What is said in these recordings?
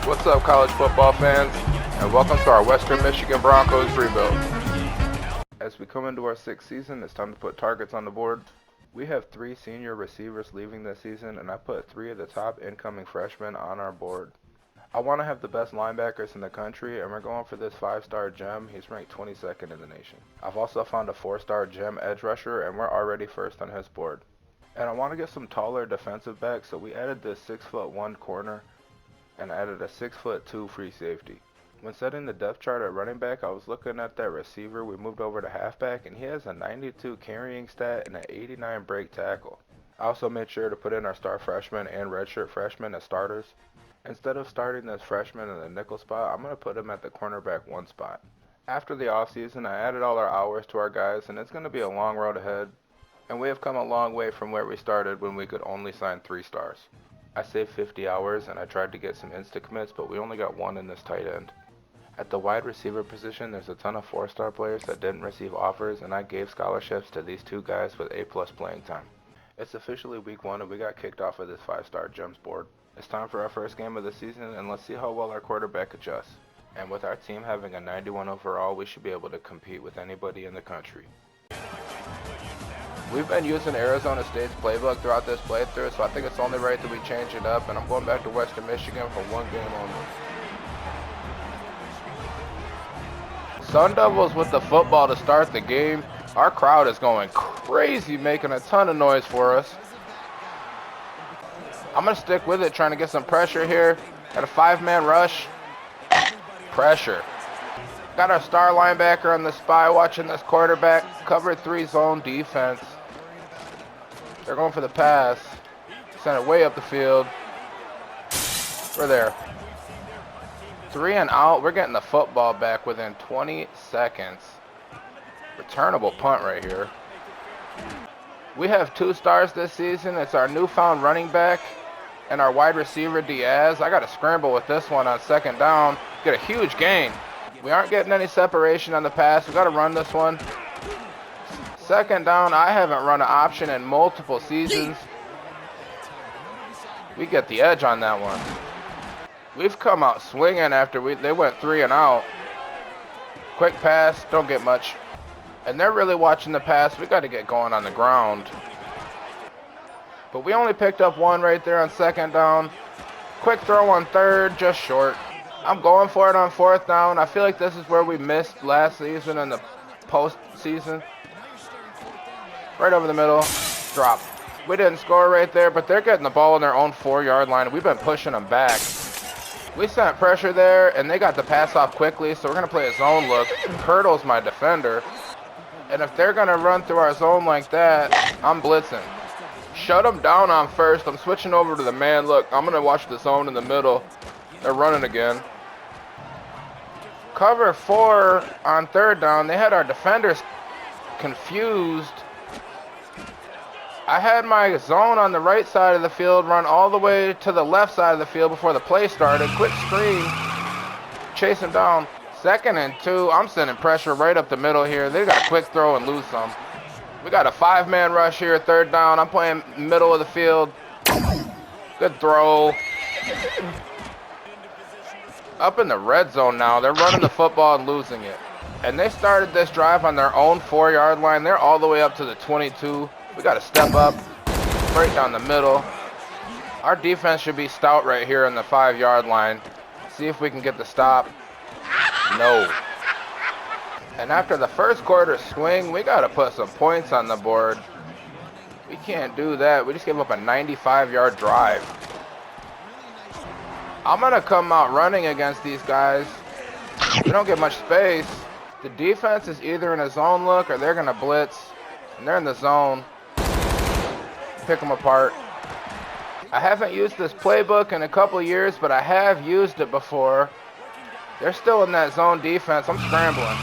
What's up, college football fans, and welcome to our Western Michigan Broncos rebuild. As we come into our sixth season, it's time to put targets on the board. We have 3 senior receivers leaving this season, and I put 3 of the top incoming freshmen on our board. I want to have the best linebackers in the country, and we're going for this 5-star gem. He's ranked 22nd in the nation. I've also found a 4-star gem edge rusher, and we're already first on his board. And I want to get some taller defensive backs, so we added this 6'1" corner and added a 6'2" free safety. When setting the depth chart at running back, I was looking at that receiver we moved over to halfback, and he has a 92 carrying stat and an 89 break tackle. I also made sure to put in our star freshman and redshirt freshman as starters. Instead of starting this freshman in the nickel spot, I'm going to put him at the cornerback 1 spot. After the offseason, I added all our hours to our guys, and it's going to be a long road ahead. And we have come a long way from where we started when we could only sign 3 stars. I saved 50 hours and I tried to get some insta-commits, but we only got 1 in this tight end. At the wide receiver position, there's a ton of 4-star players that didn't receive offers, and I gave scholarships to these 2 guys with A+ playing time. It's officially week 1 and we got kicked off of this 5-star gems board. It's time for our first game of the season, and let's see how well our quarterback adjusts. And with our team having a 91 overall, we should be able to compete with anybody in the country. We've been using Arizona State's playbook throughout this playthrough, so I think it's only right that we change it up, and I'm going back to Western Michigan for 1 game only. Sun Devils with the football to start the game. Our crowd is going crazy, making a ton of noise for us. I'm going to stick with it, trying to get some pressure here. Got a 5-man rush. Pressure. Got our star linebacker on the spy watching this quarterback. Cover 3 zone defense. They're going for the pass. Sent it way up the field. We're there. 3 and out. We're getting the football back within 20 seconds. Returnable punt right here. We have 2 stars this season. It's our newfound running back and our wide receiver Diaz. I got to scramble with this one on 2nd down. Get a huge gain. We aren't getting any separation on the pass. We got to run this one. 2nd down. I haven't run an option in multiple seasons. We get the edge on that one. We've come out swinging after they went 3 and out. Quick pass. Don't get much. And they're really watching the pass. We got to get going on the ground. But we only picked up 1 right there on 2nd down. Quick throw on 3rd, just short. I'm going for it on 4th down. I feel like this is where we missed last season in the postseason. Right over the middle. Drop. We didn't score right there, but they're getting the ball in their own 4-yard line. We've been pushing them back. We sent pressure there, and they got the pass off quickly, so we're going to play a zone look. Hurdles my defender. And if they're going to run through our zone like that, I'm blitzing. Shut them down on 1st. I'm switching over to the man look. I'm going to watch the zone in the middle. They're running again. Cover 4 on 3rd down. They had our defenders confused. I had my zone on the right side of the field run all the way to the left side of the field before the play started. Quick screen. Chase him down. 2nd and 2. I'm sending pressure right up the middle here. They got a quick throw and lose some. We got a 5-man rush here, 3rd down. I'm playing middle of the field. Good throw. Up in the red zone now. They're running the football and losing it. And they started this drive on their own 4-yard line. They're all the way up to the 22. We got to step up, right down the middle. Our defense should be stout right here on the 5-yard line. See if we can get the stop. No. And after the first quarter swing, we got to put some points on the board. We can't do that. We just gave up a 95-yard drive. I'm going to come out running against these guys. We don't get much space. The defense is either in a zone look or they're going to blitz. And they're in the zone. Pick them apart. I haven't used this playbook in a couple years, but I have used it before. They're still in that zone defense. I'm scrambling.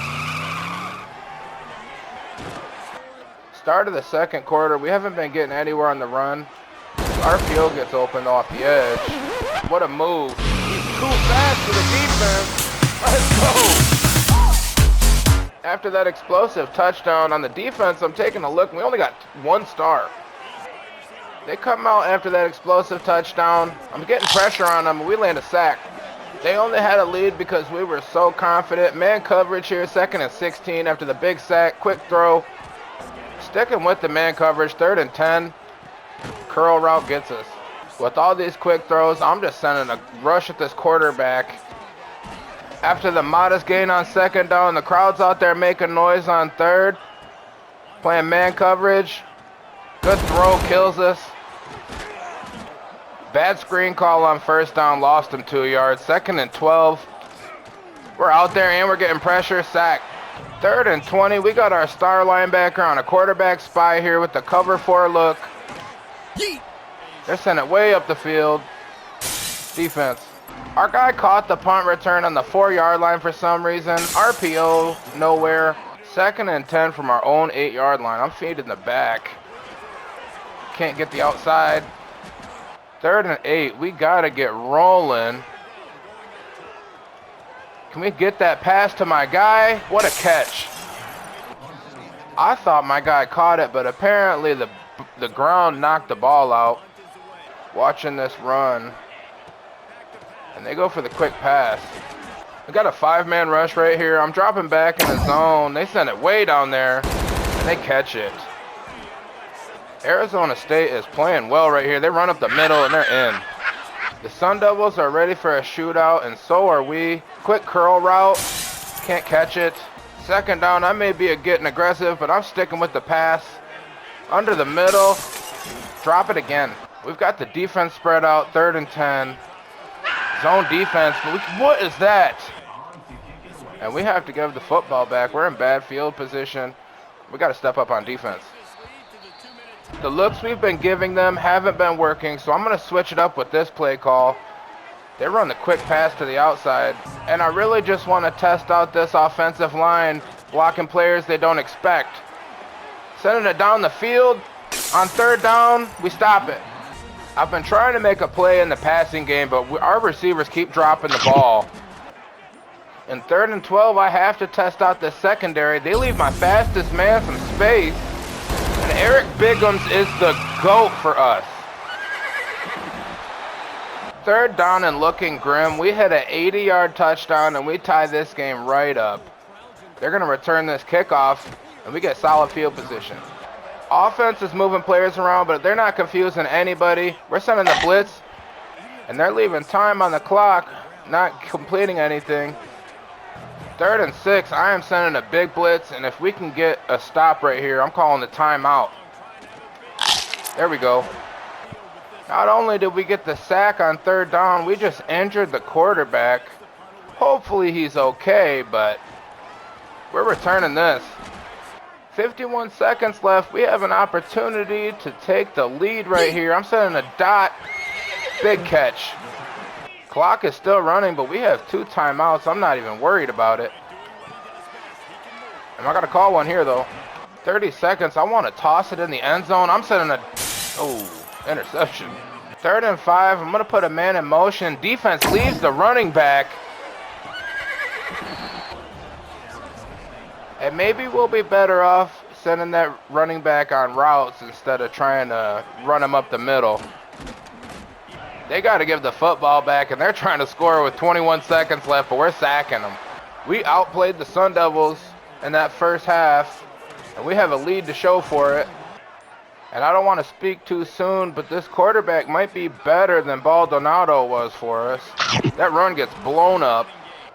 Start of the 2nd quarter. We haven't been getting anywhere on the run. Our field gets opened off the edge. What a move. He's too fast for the defense. Let's go. After that explosive touchdown on the defense, I'm taking a look. We only got 1 star. They come out after that explosive touchdown. I'm getting pressure on them. We land a sack. They only had a lead because we were so confident. Man coverage here, 2nd and 16 after the big sack. Quick throw. Sticking with the man coverage, 3rd and 10. Curl route gets us. With all these quick throws, I'm just sending a rush at this quarterback. After the modest gain on 2nd down, the crowd's out there making noise on 3rd. Playing man coverage. Good throw, kills us. Bad screen call on 1st down, lost him 2 yards. 2nd and 12. We're out there and we're getting pressure, sack. 3rd and 20. We got our star linebacker on a quarterback spy here with the cover 4 look. They're sending it way up the field. Defense. Our guy caught the punt return on the 4-yard line for some reason. RPO, nowhere. 2nd and 10 from our own 8-yard line. I'm feeding the back. Can't get the outside. 3rd and 8. We got to get rolling. Can we get that pass to my guy? What a catch. I thought my guy caught it, but apparently the ground knocked the ball out. Watching this run. And they go for the quick pass. We got a 5-man rush right here. I'm dropping back in the zone. They send it way down there. And they catch it. Arizona State is playing well right here. They run up the middle and they're in. The Sun Devils are ready for a shootout, and so are we. Quick curl route. Can't catch it. 2nd down. I may be getting aggressive, but I'm sticking with the pass. Under the middle. Drop it again. We've got the defense spread out. 3rd and 10. Zone defense. But what is that? And we have to give the football back. We're in bad field position. We got to step up on defense. The looks we've been giving them haven't been working, so I'm going to switch it up with this play call. They run the quick pass to the outside, and I really just want to test out this offensive line, blocking players they don't expect. Sending it down the field. On 3rd down, we stop it. I've been trying to make a play in the passing game, but our receivers keep dropping the ball. In 3rd and 12, I have to test out the secondary. They leave my fastest man some space. And Eric Biggums is the GOAT for us. 3rd down and looking grim. We hit an 80-yard touchdown, and we tie this game right up. They're going to return this kickoff, and we get solid field position. Offense is moving players around, but they're not confusing anybody. We're sending the blitz, and they're leaving time on the clock, not completing anything. 3rd and 6, I am sending a big blitz, and if we can get a stop right here, I'm calling the timeout. There we go. Not only did we get the sack on 3rd down, we just injured the quarterback. Hopefully he's okay, but we're returning this. 51 seconds left. We have an opportunity to take the lead right here. I'm sending a dot. Big catch. Clock is still running, but we have 2 timeouts. I'm not even worried about it. I'm not going to call one here, though. 30 seconds. I want to toss it in the end zone. I'm sending a interception. 3rd and 5. I'm going to put a man in motion. Defense leaves the running back. And maybe we'll be better off sending that running back on routes instead of trying to run him up the middle. They got to give the football back, and they're trying to score with 21 seconds left, but we're sacking them. We outplayed the Sun Devils in that first half, and we have a lead to show for it. And I don't want to speak too soon, but this quarterback might be better than Baldonado was for us. That run gets blown up.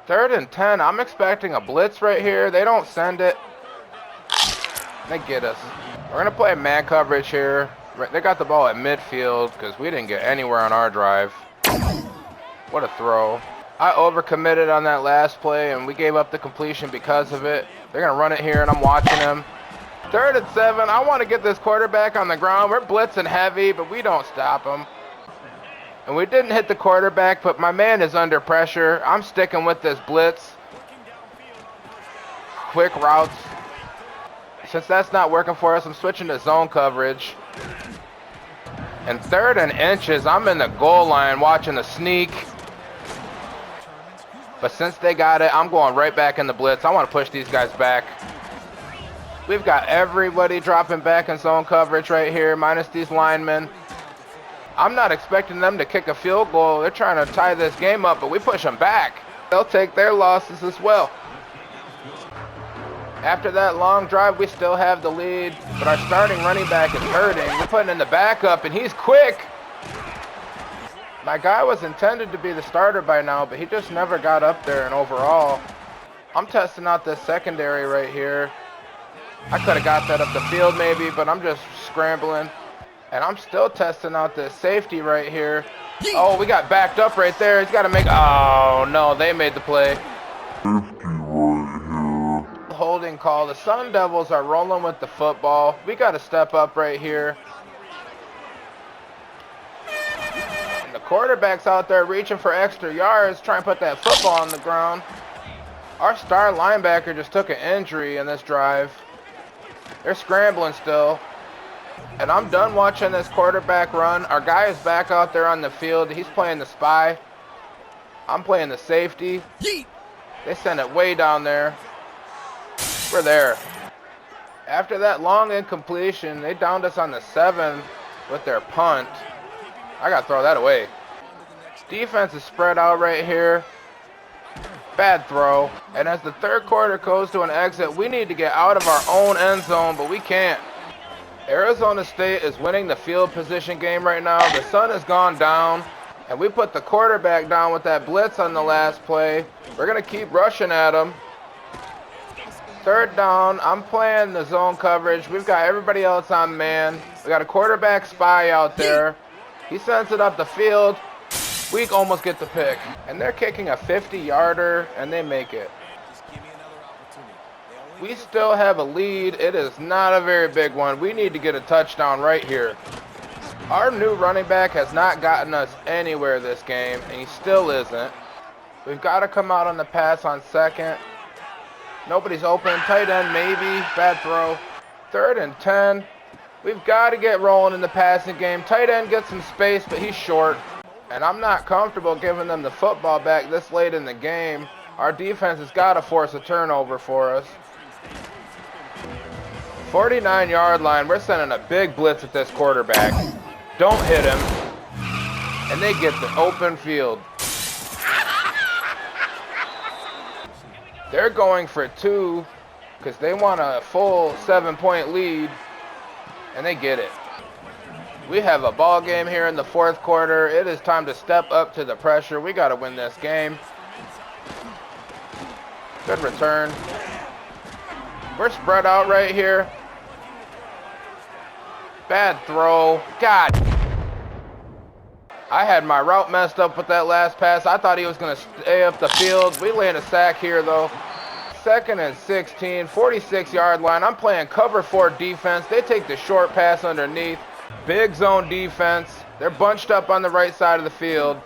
3rd and 10, I'm expecting a blitz right here. They don't send it. They get us. We're going to play man coverage here. They got the ball at midfield because we didn't get anywhere on our drive. What a throw. I overcommitted on that last play, and we gave up the completion because of it. They're going to run it here, and I'm watching them. 3rd and 7. I want to get this quarterback on the ground. We're blitzing heavy, but we don't stop him. And we didn't hit the quarterback, but my man is under pressure. I'm sticking with this blitz. Quick routes. Since that's not working for us, I'm switching to zone coverage. And 3rd and inches, I'm in the goal line watching the sneak. But since they got it, I'm going right back in the blitz. I want to push these guys back. We've got everybody dropping back in zone coverage right here, minus these linemen. I'm not expecting them to kick a field goal. They're trying to tie this game up, but we push them back. They'll take their losses as well. After that long drive, we still have the lead, but our starting running back is hurting. We're putting in the backup, and he's quick. My guy was intended to be the starter by now, but he just never got up there, and overall, I'm testing out this secondary right here. I could have got that up the field maybe, but I'm just scrambling. And I'm still testing out this safety right here. Oh, we got backed up right there. He's got to make... Oh, no, they made the play. Safety right here. Holding call. The Sun Devils are rolling with the football. We got to step up right here. And the quarterback's out there reaching for extra yards, trying to put that football on the ground. Our star linebacker just took an injury in this drive. They're scrambling still. And I'm done watching this quarterback run. Our guy is back out there on the field. He's playing the spy. I'm playing the safety. They send it way down there. We're there. After that long incompletion, they downed us on the 7 with their punt. I got to throw that away. Defense is spread out right here. Bad throw. And as the third quarter goes to an exit, we need to get out of our own end zone, but we can't. Arizona State is winning the field position game right now. The sun has gone down, and we put the quarterback down with that blitz on the last play. We're going to keep rushing at him. Third down, I'm playing the zone coverage. We've got everybody else on man. We got a quarterback spy out there. He sends it up the field. We almost get the pick. And they're kicking a 50-yarder, and they make it. We still have a lead. It is not a very big one. We need to get a touchdown right here. Our new running back has not gotten us anywhere this game, and he still isn't. We've got to come out on the pass on second. Nobody's open. Tight end maybe. Bad throw. 3rd and 10. We've got to get rolling in the passing game. Tight end gets some space, but he's short. And I'm not comfortable giving them the football back this late in the game. Our defense has got to force a turnover for us. 49-yard line. We're sending a big blitz at this quarterback. Don't hit him. And they get the open field. They're going for 2 because they want a full 7-point lead. And they get it. We have a ball game here in the 4th quarter. It is time to step up to the pressure. We got to win this game. Good return. We're spread out right here. Bad throw. God. I had my route messed up with that last pass. I thought he was going to stay up the field. We land a sack here, though. 2nd and 16, 46-yard line. I'm playing cover 4 defense. They take the short pass underneath. Big zone defense. They're bunched up on the right side of the field.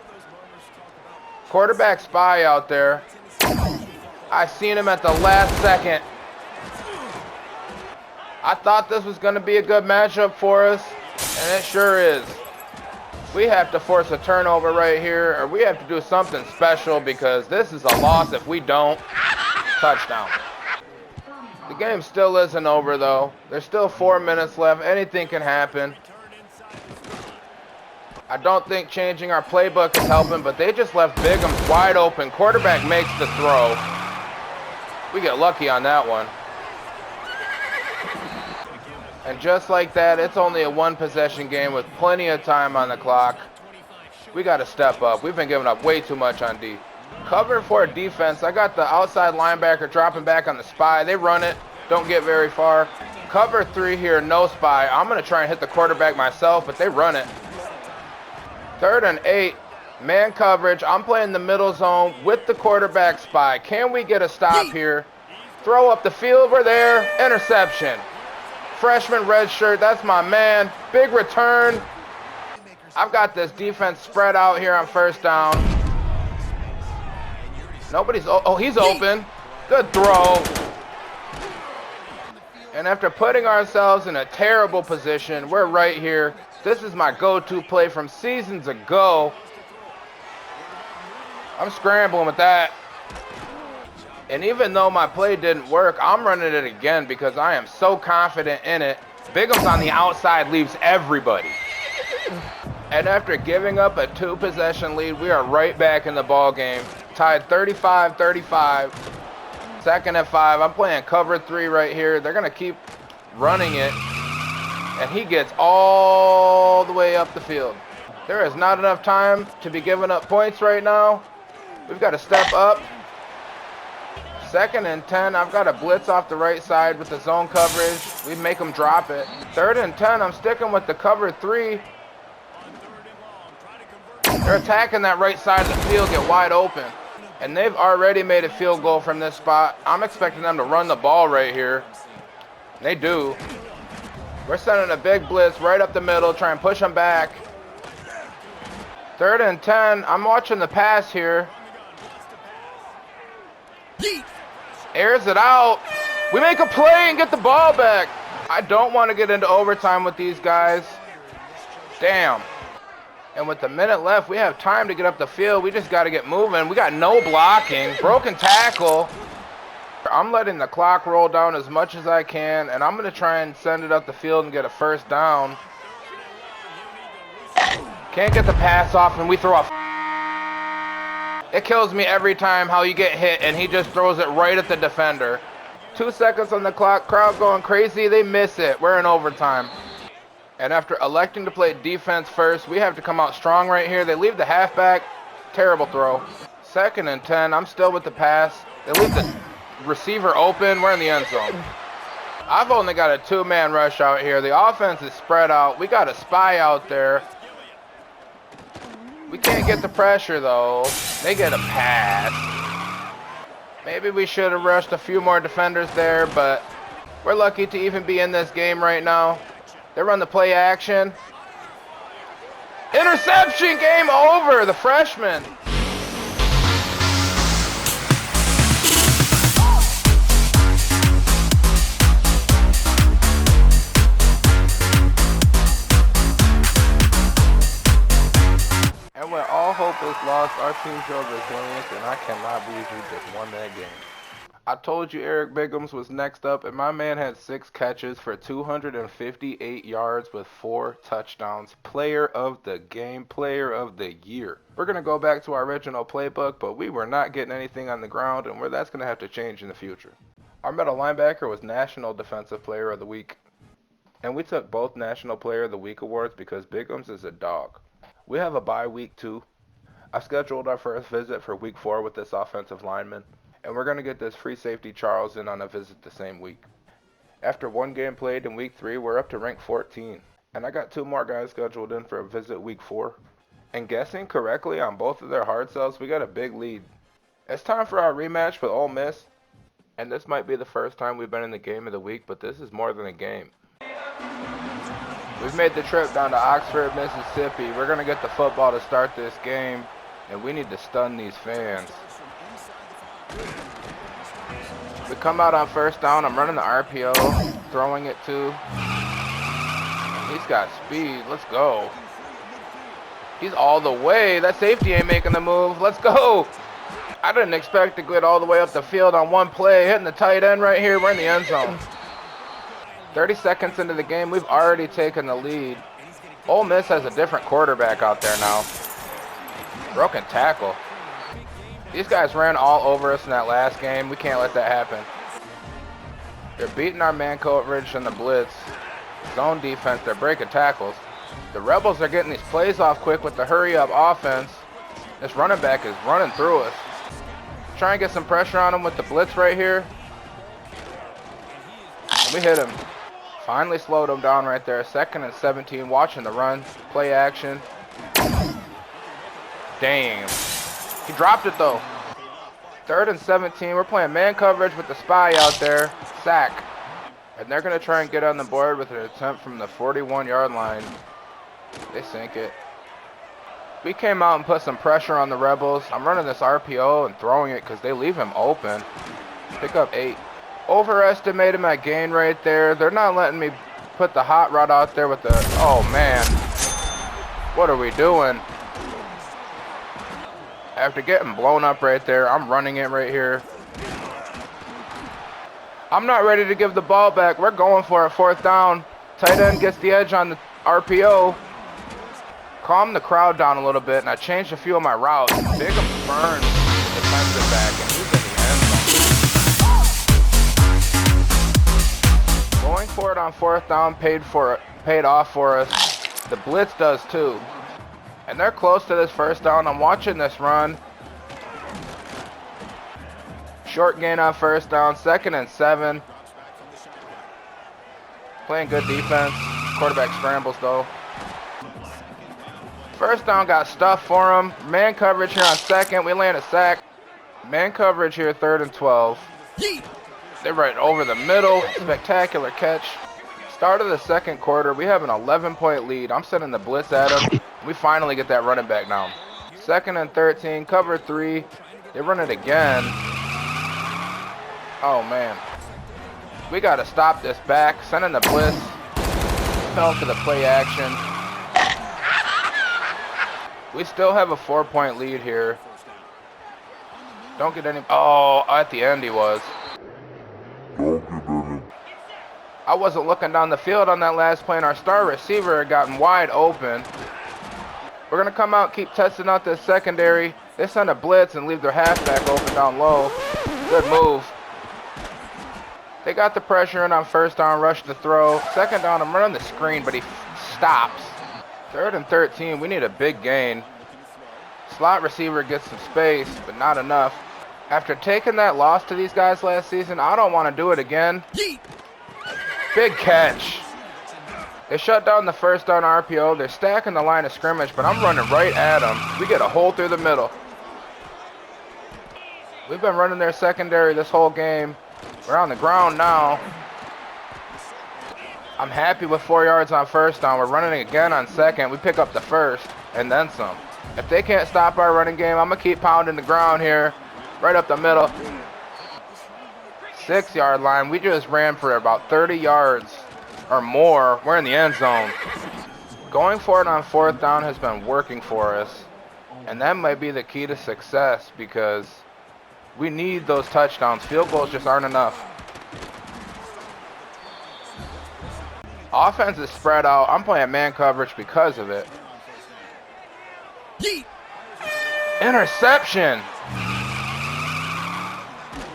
Quarterback spy out there. I seen him at the last second. I thought this was going to be a good matchup for us, and it sure is. We have to force a turnover right here, or we have to do something special because this is a loss if we don't. Touchdown. The game still isn't over, though. There's still 4 minutes left. Anything can happen. I don't think changing our playbook is helping, but they just left Bigums wide open. Quarterback makes the throw. We get lucky on that one. And just like that, it's only a 1-possession game with plenty of time on the clock. We got to step up. We've been giving up way too much on D. Cover for defense. I got the outside linebacker dropping back on the spy. They run it. Don't get very far. Cover 3 here, no spy. I'm going to try and hit the quarterback myself, but they run it. 3rd and 8. Man coverage. I'm playing the middle zone with the quarterback spy. Can we get a stop here? Throw up the field. We're there. Interception. Freshman red shirt. That's my man. Big return. I've got this defense spread out here on 1st down. Nobody's... Oh, he's open. Good throw. And after putting ourselves in a terrible position, we're right here. This is my go-to play from seasons ago. I'm scrambling with that. And even though my play didn't work, I'm running it again because I am so confident in it. Bigums on the outside leaves everybody. And after giving up a 2-possession lead, we are right back in the ball game. Tied 35-35. Second and 5. I'm playing cover 3 right here. They're going to keep running it. And he gets all the way up the field. There is not enough time to be giving up points right now. We've got to step up. Second and 10. I've got a blitz off the right side with the zone coverage. We make them drop it. Third and 10. I'm sticking with the cover 3. They're attacking that right side of the field, get wide open. And they've already made a field goal from this spot. I'm expecting them to run the ball right here. They do. We're sending a big blitz right up the middle, try and push them back. Third and 10. I'm watching the pass here. Airs it out. We make a play and get the ball back. I don't want to get into overtime with these guys. Damn. And with a minute left, we have time to get up the field. We just got to get moving. We got no blocking. Broken tackle. I'm letting the clock roll down as much as I can, and I'm going to try and send it up the field and get a first down. Can't get the pass off, and we throw a... It kills me every time how you get hit, and he just throws it right at the defender. 2 seconds on the clock. Crowd going crazy. They miss it. We're in overtime. And after electing to play defense first, we have to come out strong right here. They leave the halfback. Terrible throw. Second and 10. I'm still with the pass. They leave the receiver open. We're in the end zone. I've only got a 2-man rush out here. The offense is spread out. We got a spy out there. We can't get the pressure, though. They get a pass. Maybe we should have rushed a few more defenders there, but we're lucky to even be in this game right now. They run the play action. Interception, game over, the freshman. And when all hope is lost, our team showed resilience, and I cannot believe we just won that game. I told you Eric Biggums was next up, and my man had 6 catches for 258 yards with 4 touchdowns. Player of the game, player of the year. We're going to go back to our original playbook, but we were not getting anything on the ground, and that's going to have to change in the future. Our middle linebacker was National Defensive Player of the Week, and we took both National Player of the Week awards because Biggums is a dog. We have a bye week 2. I scheduled our first visit for week 4 with this offensive lineman. And we're going to get this free safety Charles in on a visit the same week. After 1 game played in week 3, we're up to rank 14. And I got 2 more guys scheduled in for a visit week 4. And guessing correctly on both of their hard sells, we got a big lead. It's time for our rematch with Ole Miss. And this might be the first time we've been in the game of the week, but this is more than a game. We've made the trip down to Oxford, Mississippi. We're going to get the football to start this game. And we need to stun these fans. We come out on first down. I'm running the RPO, throwing it to. He's got speed. Let's go. He's all the way. That safety ain't making the move. Let's go. I didn't expect to get all the way up the field on 1 play. Hitting the tight end right here. We're in the end zone. 30 seconds into the game, we've already taken the lead. Ole Miss has a different quarterback out there now. Broken tackle. These guys ran all over us in that last game. We can't let that happen. They're beating our man coverage in the blitz. Zone defense, they're breaking tackles. The Rebels are getting these plays off quick with the hurry-up offense. This running back is running through us. Try and get some pressure on him with the blitz right here. And we hit him. Finally slowed him down right there. 2nd and 17, watching the run. Play action. Damn. He dropped it though. 3rd and 17. We're playing man coverage with the spy out there. Sack. And they're going to try and get on the board with an attempt from the 41-yard line. They sink it. We came out and put some pressure on the Rebels. I'm running this RPO and throwing it because they leave him open. Pick up 8. Overestimated my gain right there. They're not letting me put the hot rod out there with the... Oh, man. What are we doing? After getting blown up right there, I'm running it right here. I'm not ready to give the ball back. We're going for it. 4th down. Tight end gets the edge on the RPO. calmed the crowd down a little bit, and I changed a few of my routes. Big burns the defensive back, and he's in the end zone. Going for it on 4th down paid off for us. The blitz does too. And they're close to this 1st down. I'm watching this run. Short gain on 1st down, 2nd and 7. Playing good defense. Quarterback scrambles though. 1st down got stuffed for him. Man coverage here on 2nd. We land a sack. Man coverage here, 3rd and 12. They're right over the middle. Spectacular catch. Start of the 2nd quarter. We have an 11-point lead. I'm sending the blitz at him. We finally get that running back down. 2nd and 13. Cover 3. They run it again. Oh, man. We got to stop this back. Sending the blitz. Fell to the play action. We still have a 4-point lead here. Don't get any... Oh, at the end he was. I wasn't looking down the field on that last play, and our star receiver had gotten wide open. We're going to come out, keep testing out this secondary. They send a blitz and leave their halfback open down low. Good move. They got the pressure in on 1st down, rush to throw. 2nd down, I'm running the screen, but he stops. 3rd and 13, we need a big gain. Slot receiver gets some space, but not enough. After taking that loss to these guys last season, I don't want to do it again. Big catch. They shut down the 1st down RPO. They're stacking the line of scrimmage, but I'm running right at them. We get a hole through the middle. We've been running their secondary this whole game. We're on the ground now. I'm happy with 4 yards on 1st down. We're running again on 2nd. We pick up the 1st and then some. If they can't stop our running game, I'm going to keep pounding the ground here. Right up the middle. 6-yard line. We just ran for about 30 yards or more. We're in the end zone. Going for it on 4th down has been working for us. And that might be the key to success because we need those touchdowns. Field goals just aren't enough. Offense is spread out. I'm playing man coverage because of it. Interception.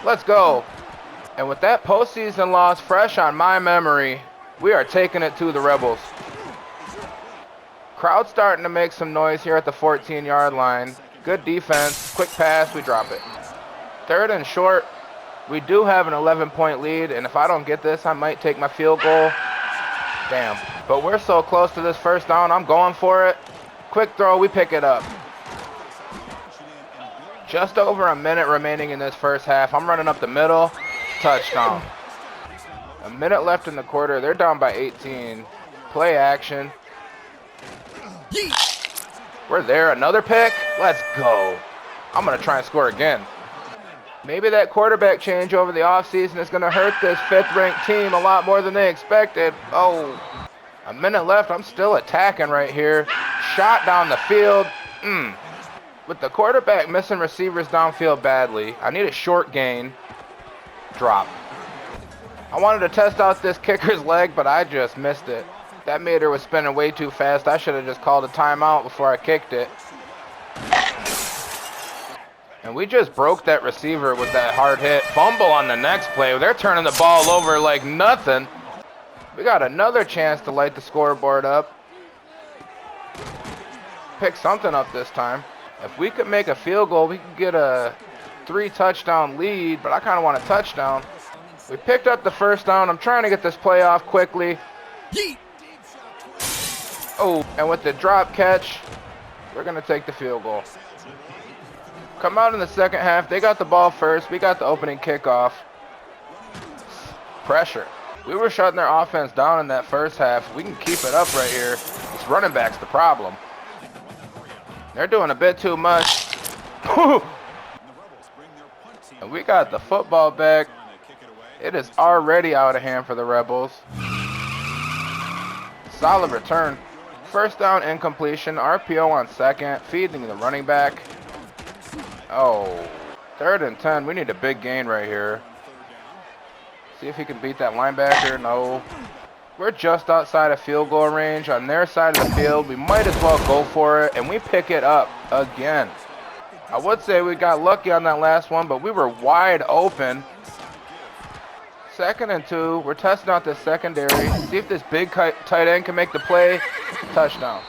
Let's go. And with that postseason loss fresh on my memory, we are taking it to the Rebels. Crowd starting to make some noise here at the 14-yard line. Good defense. Quick pass. We drop it. 3rd and short. We do have an 11-point lead, and if I don't get this, I might take my field goal. Damn. But we're so close to this 1st down. I'm going for it. Quick throw. We pick it up. Just over a minute remaining in this 1st half. I'm running up the middle. Touchdown. A minute left in the quarter. They're down by 18. Play action. We're there. Another pick. Let's go. I'm going to try and score again. Maybe that quarterback change over the offseason is going to hurt this 5th-ranked team a lot more than they expected. Oh, a minute left. I'm still attacking right here. Shot down the field. With the quarterback missing receivers downfield badly, I need a short gain. Drop. I wanted to test out this kicker's leg, but I just missed it. That meter was spinning way too fast. I should have just called a timeout before I kicked it. And we just broke that receiver with that hard hit. Fumble on the next play. They're turning the ball over like nothing. We got another chance to light the scoreboard up. Pick something up this time. If we could make a field goal, we could get a 3-touchdown lead, but I kind of want a touchdown. We picked up the 1st down. I'm trying to get this play off quickly. Oh, and with the drop catch, we're going to take the field goal. Come out in the 2nd half. They got the ball first. We got the opening kickoff. Pressure. We were shutting their offense down in that 1st half. We can keep it up right here. This running back's the problem. They're doing a bit too much. And we got the football back. It is already out of hand for the Rebels. Solid return. 1st down incompletion. RPO on 2nd. Feeding the running back. Oh, 3rd and 10. We need a big gain right here. See if he can beat that linebacker. No. We're just outside of field goal range on their side of the field. We might as well go for it, and we pick it up again. I would say we got lucky on that last one, but we were wide open. 2nd and 2. We're testing out this secondary. See if this big tight end can make the play. Touchdown.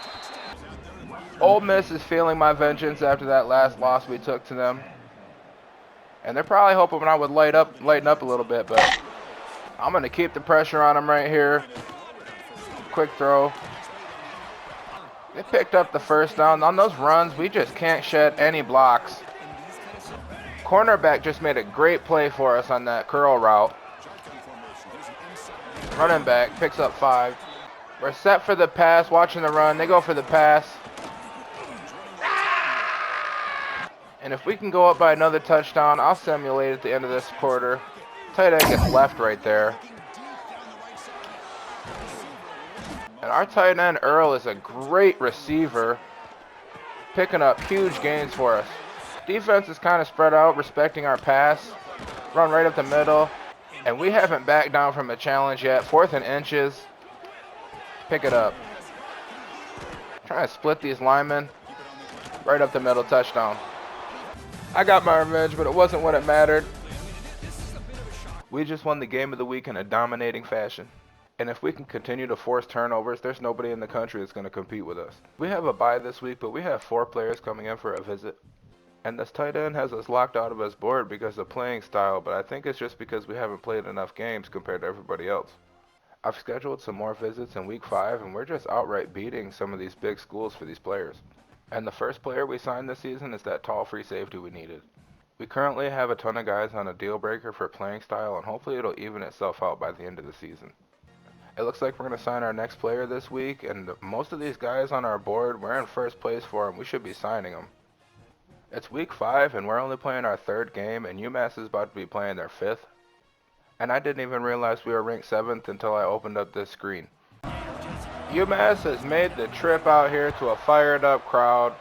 Ole Miss is feeling my vengeance after that last loss we took to them. And they're probably hoping I would lighten up a little bit, but I'm going to keep the pressure on them right here. Quick throw. They picked up the first down. On those runs, we just can't shed any blocks. Cornerback just made a great play for us on that curl route. Running back picks up 5. We're set for the pass, watching the run. They go for the pass. And if we can go up by another touchdown, I'll simulate at the end of this quarter. Tight end gets left right there. And our tight end, Earl, is a great receiver, picking up huge gains for us. Defense is kind of spread out, respecting our pass. Run right up the middle. And we haven't backed down from a challenge yet. 4th and inches. Pick it up. Trying to split these linemen. Right up the middle, touchdown. I got my revenge, but it wasn't what it mattered. We just won the game of the week in a dominating fashion. And if we can continue to force turnovers, there's nobody in the country that's going to compete with us. We have a bye this week, but we have 4 players coming in for a visit. And this tight end has us locked out of his board because of playing style, but I think it's just because we haven't played enough games compared to everybody else. I've scheduled some more visits in week 5, and we're just outright beating some of these big schools for these players. And the first player we signed this season is that tall free safety we needed. We currently have a ton of guys on a deal breaker for playing style, and hopefully it'll even itself out by the end of the season. It looks like we're going to sign our next player this week, and most of these guys on our board, we're in first place for them. We should be signing them. It's week 5, and we're only playing our 3rd game, and UMass is about to be playing their 5th. And I didn't even realize we were ranked 7th until I opened up this screen. UMass has made the trip out here to a fired up crowd.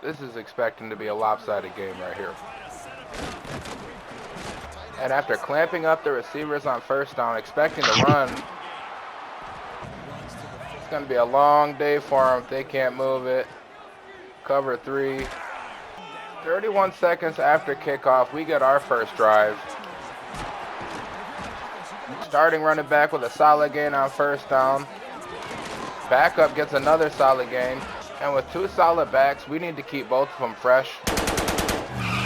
This is expecting to be a lopsided game right here. And after clamping up the receivers on first down, expecting to run, it's going to be a long day for them if they can't move it. Cover 3. 31 seconds after kickoff, we get our first drive. Starting running back with a solid gain on first down. Backup gets another solid gain. And with 2 solid backs, we need to keep both of them fresh.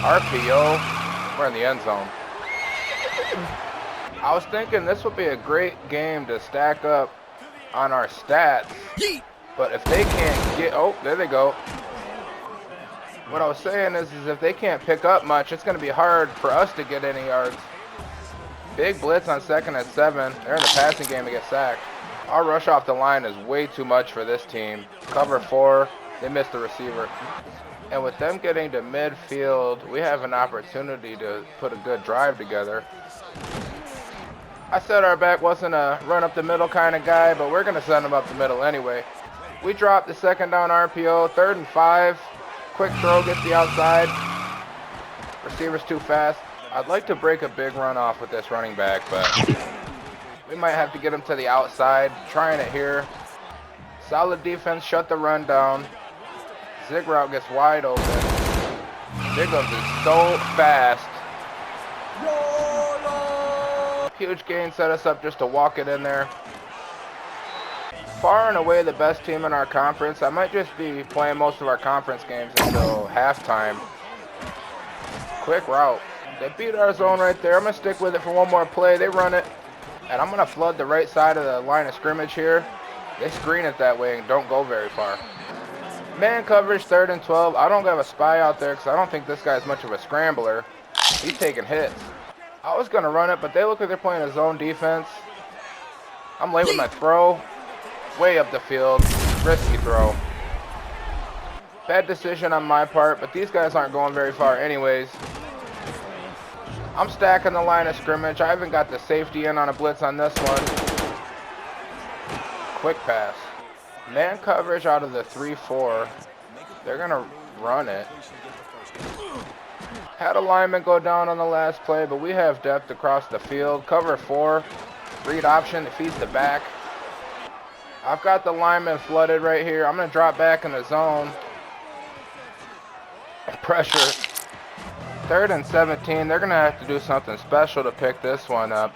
RPO, we're in the end zone. I was thinking this would be a great game to stack up on our stats. But if they can't get, oh, there they go. What I was saying is if they can't pick up much, it's going to be hard for us to get any yards. Big blitz on 2nd and 7. They're in the passing game to get sacked. Our rush off the line is way too much for this team. Cover 4. They missed the receiver. And with them getting to midfield, we have an opportunity to put a good drive together. I said our back wasn't a run up the middle kind of guy, but we're going to send him up the middle anyway. We dropped the 2nd down RPO. 3rd and 5. Quick throw gets the outside. Receiver's too fast. I'd like to break a big run off with this running back, but we might have to get him to the outside. Trying it here. Solid defense, shut the run down. Zig route gets wide open. Jacobs is so fast. Huge gain set us up just to walk it in there. Far and away the best team in our conference. I might just be playing most of our conference games until halftime. Quick route. They beat our zone right there. I'm going to stick with it for one more play. They run it. And I'm going to flood the right side of the line of scrimmage here. They screen it that way and don't go very far. Man coverage, 3rd and 12. I don't have a spy out there because I don't think this guy's much of a scrambler. He's taking hits. I was going to run it, but they look like they're playing a zone defense. I'm late with my throw. Way up the field. Risky throw. Bad decision on my part, but these guys aren't going very far anyways. I'm stacking the line of scrimmage. I haven't got the safety in on a blitz on this one. Quick pass. Man coverage out of the 3-4. They're going to run it. Had a lineman go down on the last play, but we have depth across the field. Cover 4. Read option, it feeds the back. I've got the lineman flooded right here. I'm going to drop back in the zone. Pressure. 3rd and 17. They're going to have to do something special to pick this one up.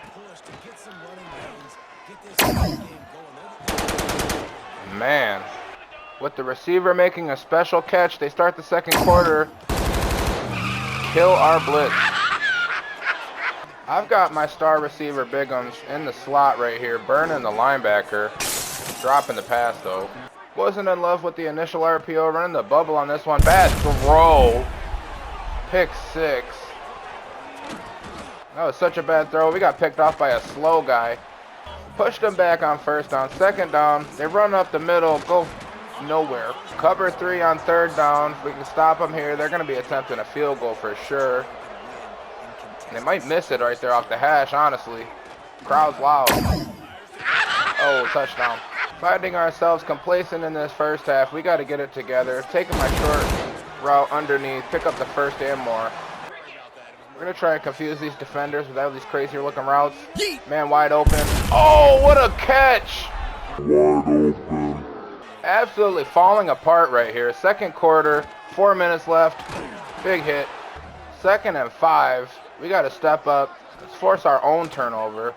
Man. With the receiver making a special catch, they start the second quarter. Kill our blitz. I've got my star receiver Bigums in the slot right here, burning the linebacker. Dropping the pass though. Wasn't in love with the initial RPO, running the bubble on this one. Bad throw. Pick 6. That was such a bad throw. We got picked off by a slow guy. Pushed them back on 1st down. 2nd down, they run up the middle, go nowhere. Cover 3 on 3rd down. If we can stop them here, they're going to be attempting a field goal for sure. And they might miss it right there off the hash, honestly. Crowd's loud. Oh, touchdown. Finding ourselves complacent in this first half. We got to get it together. Taking my short route underneath. Pick up the 1st and more. We're going to try and confuse these defenders with all these crazy looking routes. Man wide open. Oh, what a catch! Wide open. Absolutely falling apart right here. Second quarter, 4 minutes left. Big hit. 2nd and 5. We got to step up. Let's force our own turnover.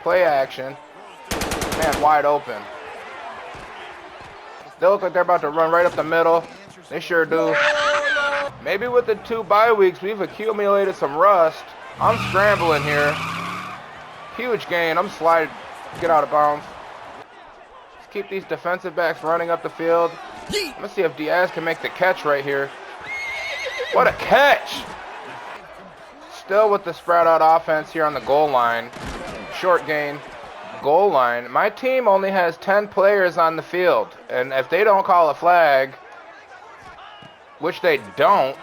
Play action. Man wide open. They look like they're about to run right up the middle. They sure do. Maybe with the 2 bye weeks, we've accumulated some rust. I'm scrambling here. Huge gain. I'm sliding. Get out of bounds. Let's keep these defensive backs running up the field. I'm going to see if Diaz can make the catch right here. What a catch! Still with the spread out offense here on the goal line. Short gain. Goal line. My team only has 10 players on the field. And if they don't call a flag, which they don't,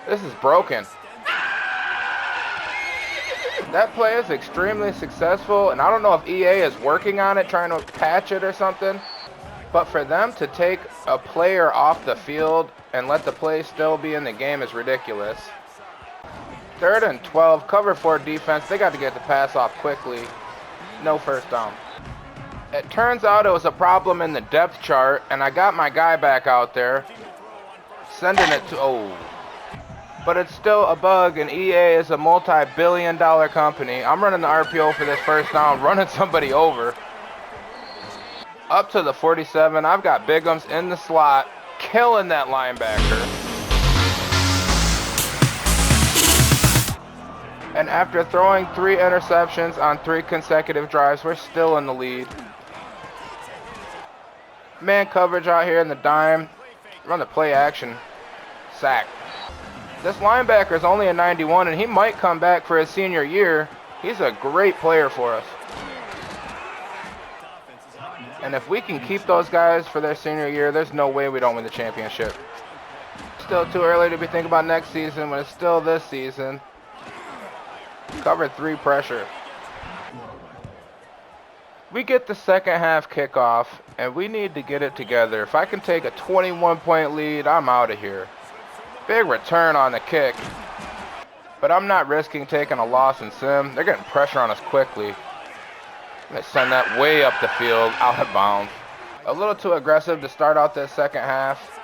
this is broken. That play is extremely successful, and I don't know if EA is working on it, trying to patch it or something, but for them to take a player off the field and let the play still be in the game is ridiculous. 3rd and 12, cover 4 defense. They got to get the pass off quickly. No 1st down. It turns out it was a problem in the depth chart, and I got my guy back out there. Sending it to, oh. But it's still a bug, and EA is a multi-billion-dollar company. I'm running the RPO for this 1st down, running somebody over. Up to the 47. I've got Bigums in the slot, killing that linebacker. And after throwing 3 interceptions on 3 consecutive drives, we're still in the lead. Man coverage out here in the dime. Run the play action. Sack. This linebacker is only a 91, and he might come back for his senior year. He's a great player for us. And if we can keep those guys for their senior year, there's no way we don't win the championship. Still too early to be thinking about next season when it's still this season. Cover 3 pressure. We get the second half kickoff, and we need to get it together. If I can take a 21-point lead, I'm out of here. Big return on the kick. But I'm not risking taking a loss in sim. They're getting pressure on us quickly. I'm going to send that way up the field, out of bounds. A little too aggressive to start out this second half.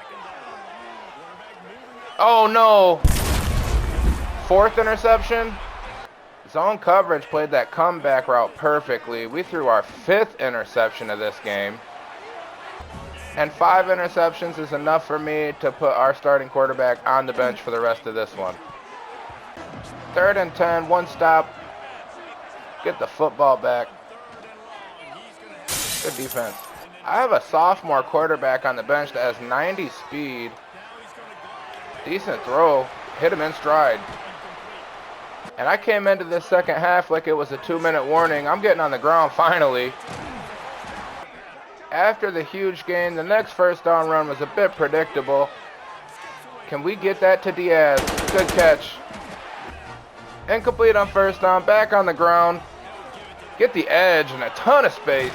Oh no! 4th interception. Zone coverage played that comeback route perfectly. We threw our 5th interception of this game. And 5 interceptions is enough for me to put our starting quarterback on the bench for the rest of this one. 3rd and 10, 1 stop. Get the football back. Good defense. I have a sophomore quarterback on the bench that has 90 speed. Decent throw. Hit him in stride. And I came into this second half like it was a 2-minute warning. I'm getting on the ground finally. After the huge gain, the next 1st down run was a bit predictable. Can we get that to Diaz? Good catch. Incomplete on 1st down, back on the ground. Get the edge and a ton of space.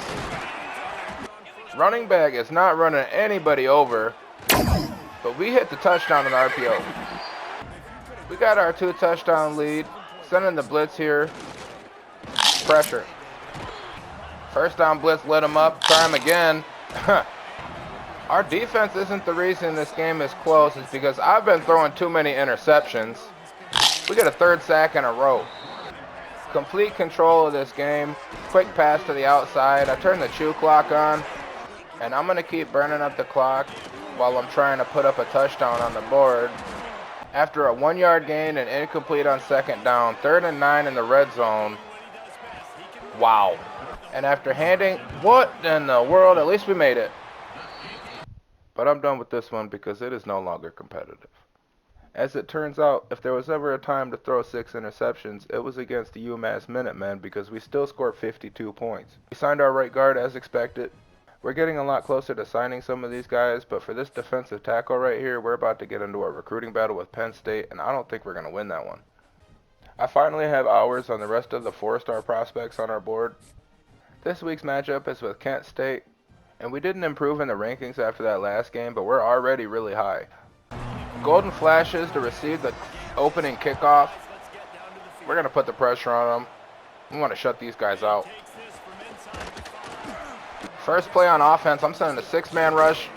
Running back is not running anybody over. But we hit the touchdown in the RPO. We got our 2 touchdown lead. Sending the blitz here. Pressure. First down blitz lit him up. Try him again. Our defense isn't the reason this game is close. It's because I've been throwing too many interceptions. We get a third sack in a row. Complete control of this game. Quick pass to the outside. I turn the chew clock on. And I'm going to keep burning up the clock while I'm trying to put up a touchdown on the board. After a 1-yard gain and incomplete on second down, 3rd and 9 in the red zone. Wow. And after handing, what in the world? At least we made it. But I'm done with this one because it is no longer competitive. As it turns out, if there was ever a time to throw 6 interceptions, it was against the UMass Minutemen because we still scored 52 points. We signed our right guard as expected. We're getting a lot closer to signing some of these guys, but for this defensive tackle right here, we're about to get into a recruiting battle with Penn State, and I don't think we're going to win that one. I finally have hours on the rest of the 4-star prospects on our board. This week's matchup is with Kent State, and we didn't improve in the rankings after that last game, but we're already really high. Golden flashes to receive the opening kickoff. We're going to put the pressure on them. We want to shut these guys out. First play on offense, I'm sending a 6-man rush.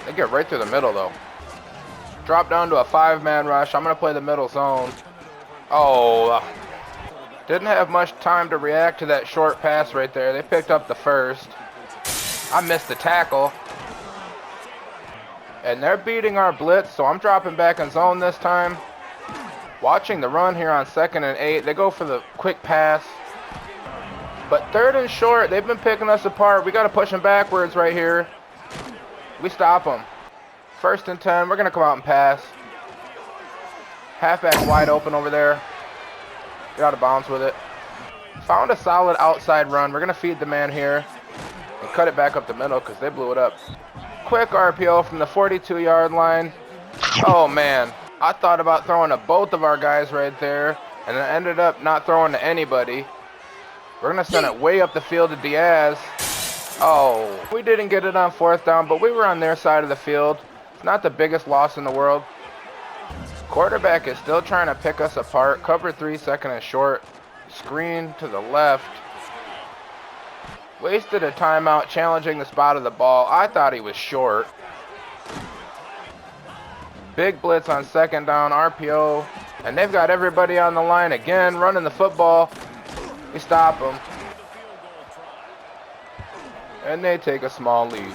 They get right through the middle, though. Drop down to a 5-man rush. I'm going to play the middle zone. Oh, didn't have much time to react to that short pass right there. They picked up the first. I missed the tackle. And they're beating our blitz, so I'm dropping back in zone this time. Watching the run here on 2nd and 8. They go for the quick pass. But 3rd and short, they've been picking us apart. We got to push them backwards right here. We stop them. 1st and 10, we're going to come out and pass. Halfback wide open over there. Get out of bounds with it. Found a solid outside run. We're going to feed the man here and cut it back up the middle because they blew it up. Quick RPO from the 42-yard line. Oh, man. I thought about throwing to both of our guys right there, and then ended up not throwing to anybody. We're going to send it way up the field to Diaz. Oh, we didn't get it on 4th down, but we were on their side of the field. It's not the biggest loss in the world. Quarterback is still trying to pick us apart. Cover 3, 2nd and short. Screen to the left. Wasted a timeout challenging the spot of the ball. I thought he was short. Big blitz on 2nd down, RPO. And they've got everybody on the line again, running the football. We stop them. And they take a small lead.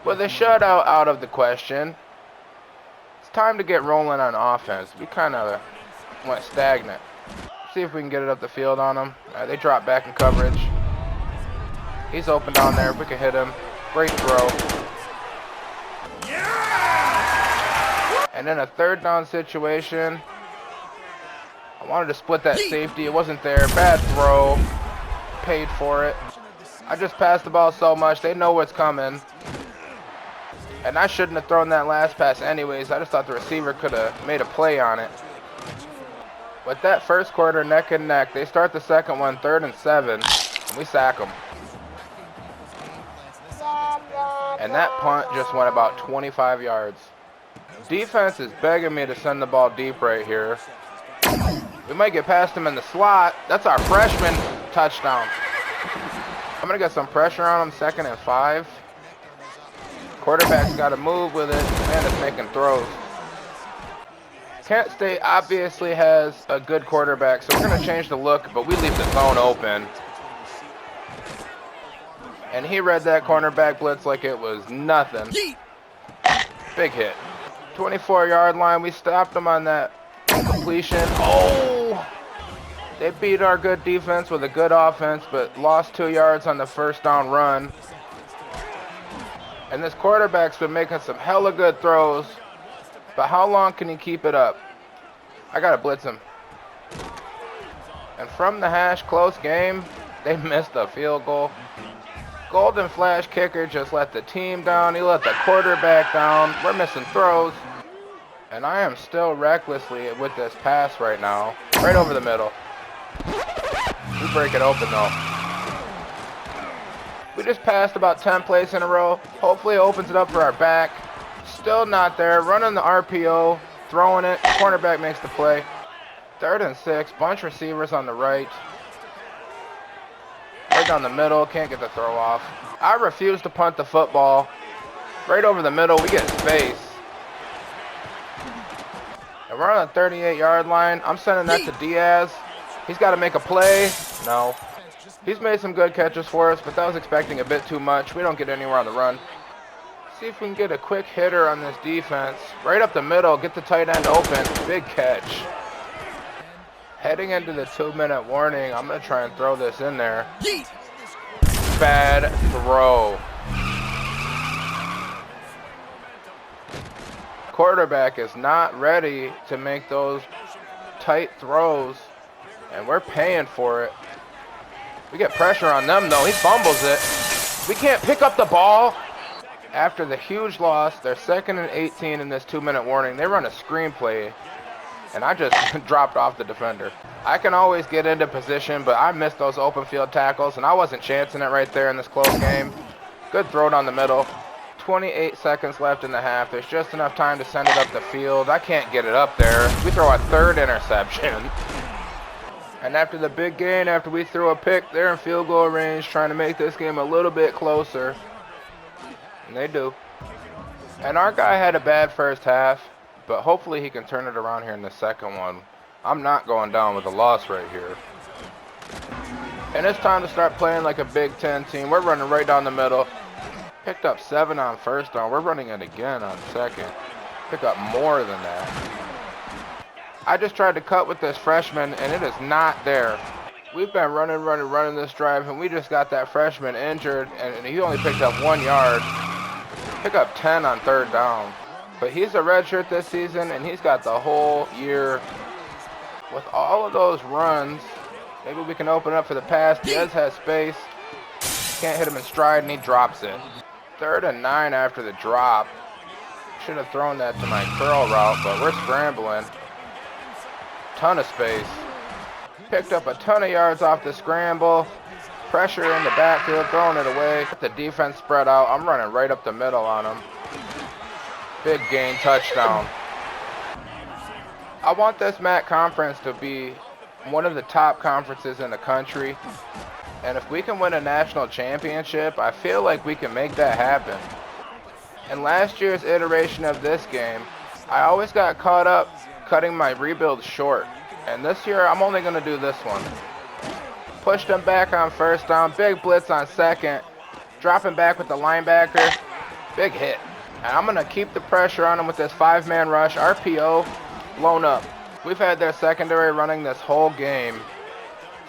With a shutout out of the question, it's time to get rolling on offense. We kind of went stagnant. See if we can get it up the field on them. They drop back in coverage. He's open down there. We can hit him. Great throw. And then a 3rd down situation. I wanted to split that safety. It wasn't there. Bad throw. Paid for it. I just passed the ball so much. They know what's coming. And I shouldn't have thrown that last pass anyways. I just thought the receiver could have made a play on it. With that first quarter neck and neck, they start the second one 3rd and 7. And we sack them. And that punt just went about 25 yards. Defense is begging me to send the ball deep right here. We might get past him in the slot. That's our freshman touchdown. I'm going to get some pressure on him, 2nd and 5. Quarterback's got to move with it, and it's making throws. Kent State obviously has a good quarterback, so we're going to change the look, but we leave the zone open. And he read that cornerback blitz like it was nothing. Big hit. 24-yard line, we stopped him on that incompletion. Oh! They beat our good defense with a good offense, but lost 2 yards on the 1st down run. And this quarterback's been making some hella good throws, but how long can he keep it up? I gotta blitz him. And from the hash, close game, they missed a field goal. Golden Flash kicker just let the team down. He let the quarterback down. We're missing throws. And I am still recklessly with this pass right now. Right over the middle. We break it open though. We just passed about 10 plays in a row. Hopefully it opens it up for our back. Still not there. Running the RPO. Throwing it. Cornerback makes the play. 3rd and 6. Bunch receivers on the right. We're right down the middle, can't get the throw off. I refuse to punt the football. Right over the middle, we get space. And we're on the 38-yard line. I'm sending that to Diaz. He's got to make a play. No. He's made some good catches for us, but that was expecting a bit too much. We don't get anywhere on the run. See if we can get a quick hitter on this defense. Right up the middle, get the tight end open. Big catch. Heading into the 2-minute warning, I'm going to try and throw this in there. Bad throw. Quarterback is not ready to make those tight throws, and we're paying for it. We get pressure on them, though. He fumbles it. We can't pick up the ball. After the huge loss, they're 2nd and 18 in this 2-minute warning. They run a screen play, and I just dropped off the defender. I can always get into position, but I missed those open field tackles, and I wasn't chancing it right there in this close game. Good throw down the middle. 28 seconds left in the half. There's just enough time to send it up the field. I can't get it up there. We throw a 3rd interception. And after the big gain, after we threw a pick, they're in field goal range, trying to make this game a little bit closer. And they do. And our guy had a bad first half, but hopefully he can turn it around here in the second one. I'm not going down with a loss right here. And it's time to start playing like a Big Ten team. We're running right down the middle. Picked up 7 on first down. We're running it again on second. Pick up more than that. I just tried to cut with this freshman, and it is not there. We've been running this drive, and we just got that freshman injured, and he only picked up 1 yard. Pick up 10 on 3rd down. But he's a redshirt this season, and he's got the whole year. With all of those runs, maybe we can open up for the pass. Diaz has space. Can't hit him in stride, and he drops it. 3rd and 9 after the drop. Should have thrown that to my curl route, but we're scrambling. Ton of space. Picked up a ton of yards off the scramble. Pressure in the backfield, throwing it away. The defense spread out. I'm running right up the middle on him. Big gain, touchdown. I want this MAC conference to be one of the top conferences in the country. And if we can win a national championship, I feel like we can make that happen. In last year's iteration of this game, I always got caught up cutting my rebuild short. And this year, I'm only going to do this one. Pushed them back on first down. Big blitz on second. Dropping back with the linebacker. Big hit. And I'm going to keep the pressure on them with this 5-man rush. RPO blown up. We've had their secondary running this whole game.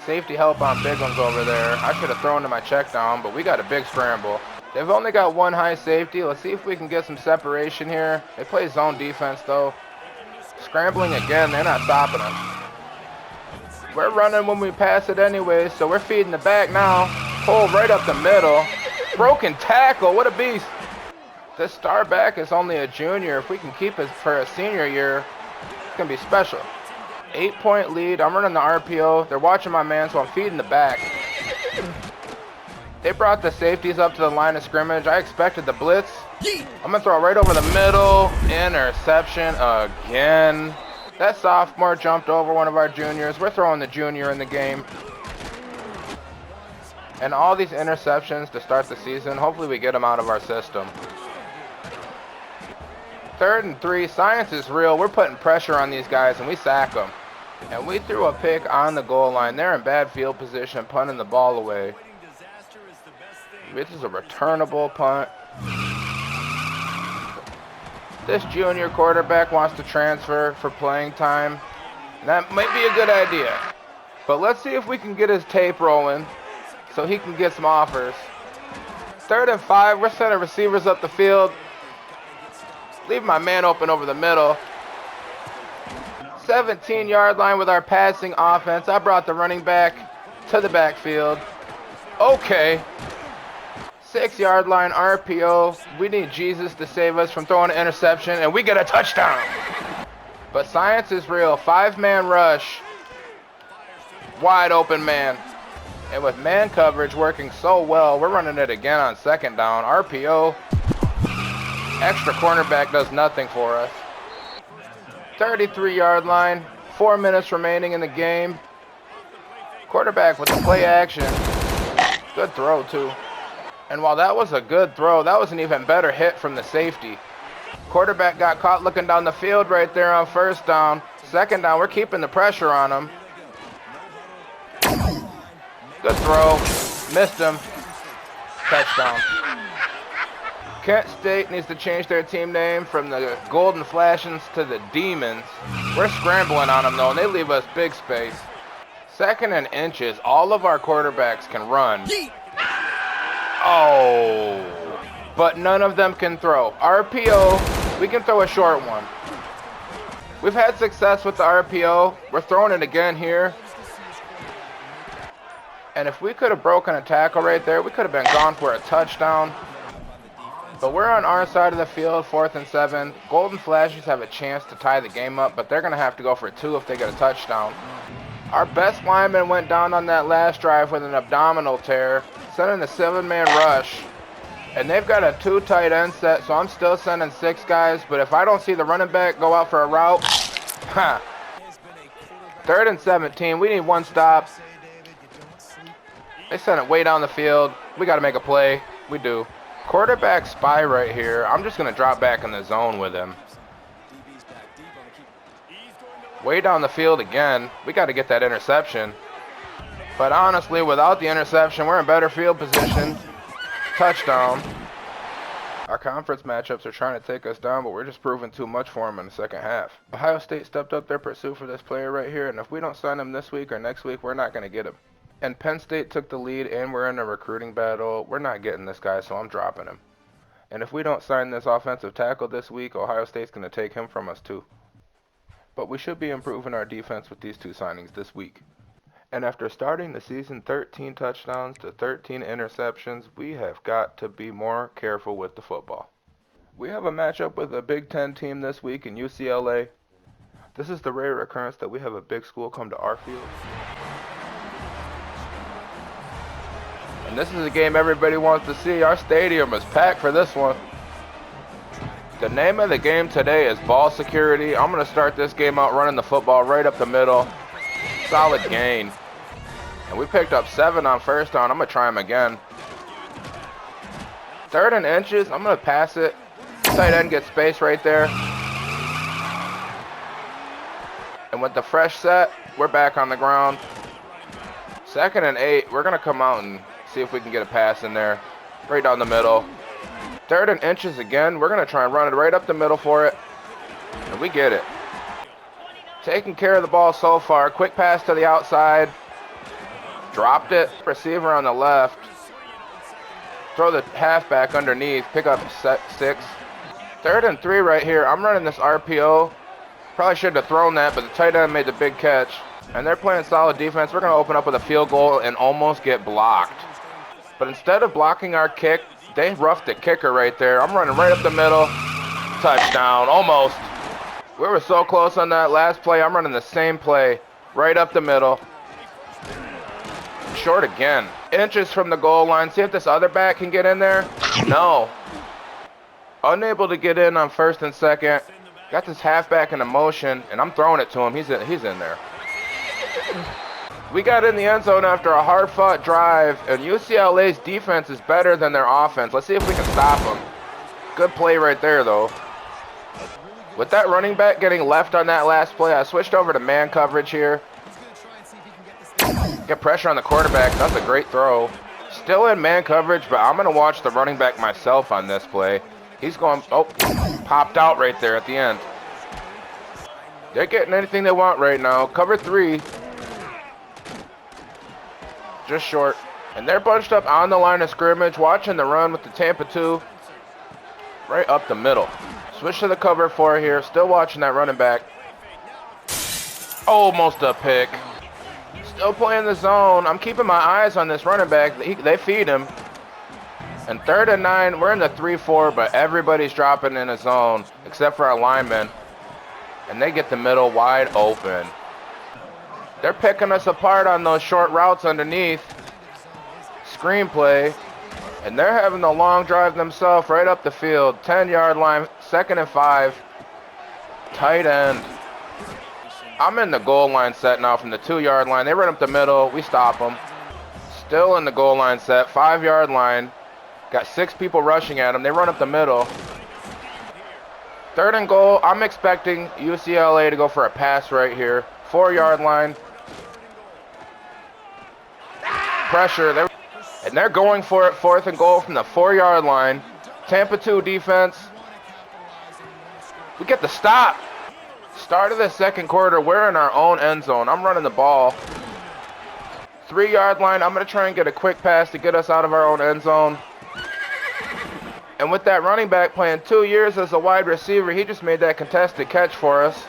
Safety help on big ones over there. I should have thrown to my check down, but we got a big scramble. They've only got 1 high safety. Let's see if we can get some separation here. They play zone defense, though. Scrambling again. They're not stopping us. We're running when we pass it anyway, so we're feeding the back now. Pull right up the middle. Broken tackle. What a beast. This star back is only a junior. If we can keep it for a senior year, it's going to be special. 8-point lead. I'm running the RPO. They're watching my man, so I'm feeding the back. They brought the safeties up to the line of scrimmage. I expected the blitz. I'm going to throw it right over the middle. Interception again. That sophomore jumped over one of our juniors. We're throwing the junior in the game. And all these interceptions to start the season, hopefully we get them out of our system. 3rd and 3. Science is real. We're putting pressure on these guys, and we sack them. And we threw a pick on the goal line. They're in bad field position, punting the ball away. This is a returnable punt. This junior quarterback wants to transfer for playing time. And that might be a good idea. But let's see if we can get his tape rolling so he can get some offers. 3rd and 5. We're sending receivers up the field. Leave my man open over the middle. 17-yard line with our passing offense. I brought the running back to the backfield. Okay. 6-yard line RPO. We need Jesus to save us from throwing an interception, and we get a touchdown. But science is real. 5-man rush. Wide open man. And with man coverage working so well, we're running it again on 2nd down. RPO. Extra cornerback does nothing for us. 33-yard line. 4 minutes remaining in the game. Quarterback with the play action. Good throw, too. And while that was a good throw, that was an even better hit from the safety. Quarterback got caught looking down the field right there on first down. Second down, we're keeping the pressure on him. Good throw. Missed him. Touchdown. Kent State needs to change their team name from the Golden Flashes to the Demons. We're scrambling on them, though, and they leave us big space. Second and inches. All of our quarterbacks can run. Oh, but none of them can throw. RPO, we can throw a short one. We've had success with the RPO. We're throwing it again here. And if we could have broken a tackle right there, we could have been gone for a touchdown. But we're on our side of the field, 4th and 7. Golden Flashes have a chance to tie the game up, but they're going to have to go for 2 if they get a touchdown. Our best lineman went down on that last drive with an abdominal tear, sending a 7-man rush. And they've got a 2 tight end set, so I'm still sending 6 guys. But if I don't see the running back go out for a route, 3rd and 17. We need 1 stop. They sent it way down the field. We got to make a play. We do. Quarterback spy right here. I'm just going to drop back in the zone with him. Way down the field again. We got to get that interception. But honestly, without the interception, we're in better field position. Touchdown. Our conference matchups are trying to take us down, but we're just proving too much for them in the second half. Ohio State stepped up their pursuit for this player right here, and if we don't sign him this week or next week, we're not going to get him. And Penn State took the lead, and we're in a recruiting battle. We're not getting this guy, so I'm dropping him. And if we don't sign this offensive tackle this week, Ohio State's going to take him from us too. But we should be improving our defense with these 2 signings this week. And after starting the season 13 touchdowns to 13 interceptions, we have got to be more careful with the football. We have a matchup with a Big Ten team this week in UCLA. This is the rare occurrence that we have a big school come to our field. And this is a game everybody wants to see. Our stadium is packed for this one. The name of the game today is ball security. I'm going to start this game out running the football right up the middle. Solid gain. And we picked up 7 on first down. I'm going to try him again. 3rd and inches. I'm going to pass it. Tight end gets space right there. And with the fresh set, we're back on the ground. 2nd and 8. We're going to come out and see if we can get a pass in there. Right down the middle. 3rd and inches again. We're going to try and run it right up the middle for it. And we get it. Taking care of the ball so far. Quick pass to the outside. Dropped it. Receiver on the left. Throw the halfback underneath. Pick up 6. 3rd and 3 right here. I'm running this RPO. Probably shouldn't have thrown that, but the tight end made the big catch. And they're playing solid defense. We're going to open up with a field goal and almost get blocked. But instead of blocking our kick, they roughed the kicker right there. I'm running right up the middle. Touchdown. Almost. We were so close on that last play. I'm running the same play. Right up the middle. Short again. Inches from the goal line. See if this other back can get in there. No. Unable to get in on 1st and 2nd. Got this halfback in motion, and I'm throwing it to him. He's in there. We got in the end zone after a hard-fought drive, and UCLA's defense is better than their offense. Let's see if we can stop them. Good play right there, though. With that running back getting left on that last play, I switched over to man coverage here. Get pressure on the quarterback. That's a great throw. Still in man coverage, but I'm going to watch the running back myself on this play. He's going, oh, popped out right there at the end. They're getting anything they want right now. Cover 3. Just short. And they're bunched up on the line of scrimmage, watching the run with the Tampa 2. Right up the middle. Switch to the cover 4 here. Still watching that running back. Almost a pick. Still playing the zone. I'm keeping my eyes on this running back. They feed him. And 3rd and 9, we're in the 3-4, but everybody's dropping in a zone except for our linemen. And they get the middle wide open. They're picking us apart on those short routes underneath. Screenplay. And they're having the long drive themselves right up the field. 10-yard line, 2nd and 5. Tight end. I'm in the goal line set now from the 2-yard line. They run up the middle. We stop them. Still in the goal line set, 5-yard line. Got 6 people rushing at him. They run up the middle. 3rd and goal. I'm expecting UCLA to go for a pass right here. 4-yard line. Pressure. And they're going for it. 4th and goal from the 4-yard line. Tampa 2 defense. We get the stop. Start of the 2nd quarter. We're in our own end zone. I'm running the ball. 3-yard line. I'm going to try and get a quick pass to get us out of our own end zone. And with that running back playing 2 years as a wide receiver, he just made that contested catch for us.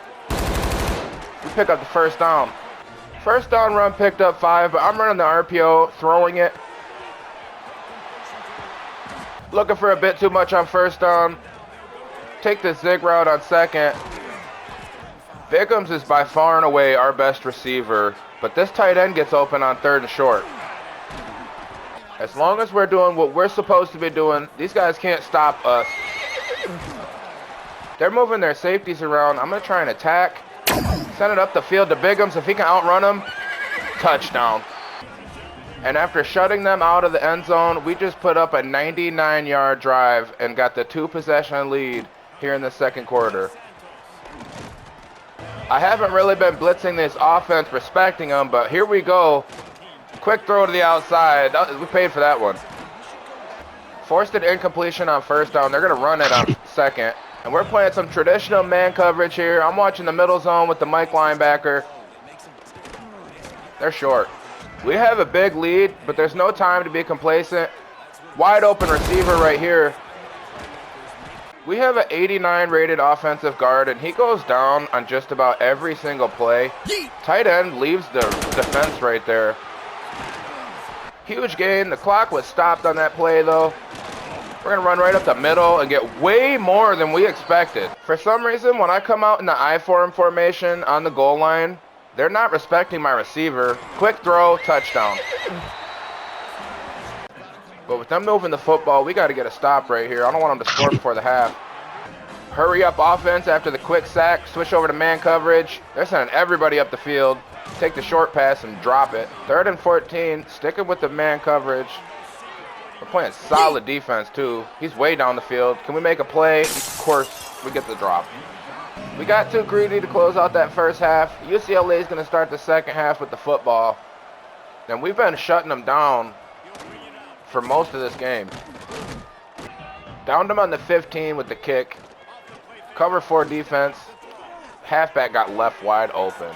We pick up the 1st down. 1st down run picked up 5, but I'm running the RPO, throwing it. Looking for a bit too much on 1st down. Take the zig route on 2nd. Biggums is by far and away our best receiver, but this tight end gets open on 3rd and short. As long as we're doing what we're supposed to be doing, these guys can't stop us. They're moving their safeties around. I'm going to try and attack. Send it up the field to Biggums. If he can outrun them, touchdown. And after shutting them out of the end zone, we just put up a 99-yard drive and got the 2-possession lead here in the 2nd quarter. I haven't really been blitzing this offense, respecting them, but here we go. Quick throw to the outside. We paid for that one. Forced an incompletion on 1st down. They're going to run it on 2nd. And we're playing some traditional man coverage here. I'm watching the middle zone with the Mike linebacker. They're short. We have a big lead, but there's no time to be complacent. Wide open receiver right here. We have an 89 rated offensive guard, and he goes down on just about every single play. Tight end leaves the defense right there. Huge gain. The clock was stopped on that play, though. We're going to run right up the middle and get way more than we expected. For some reason, when I come out in the I-form formation on the goal line, they're not respecting my receiver. Quick throw, touchdown. But with them moving the football, we got to get a stop right here. I don't want them to score before the half. Hurry up offense after the quick sack. Switch over to man coverage. They're sending everybody up the field. Take the short pass and drop it. 3rd and 14, sticking with the man coverage. We're playing solid defense, too. He's way down the field. Can we make a play? Of course, we get the drop. We got too greedy to close out that 1st half. UCLA is going to start the 2nd half with the football. And we've been shutting them down for most of this game. Downed them on the 15 with the kick. Cover 4 defense. Halfback got left wide open.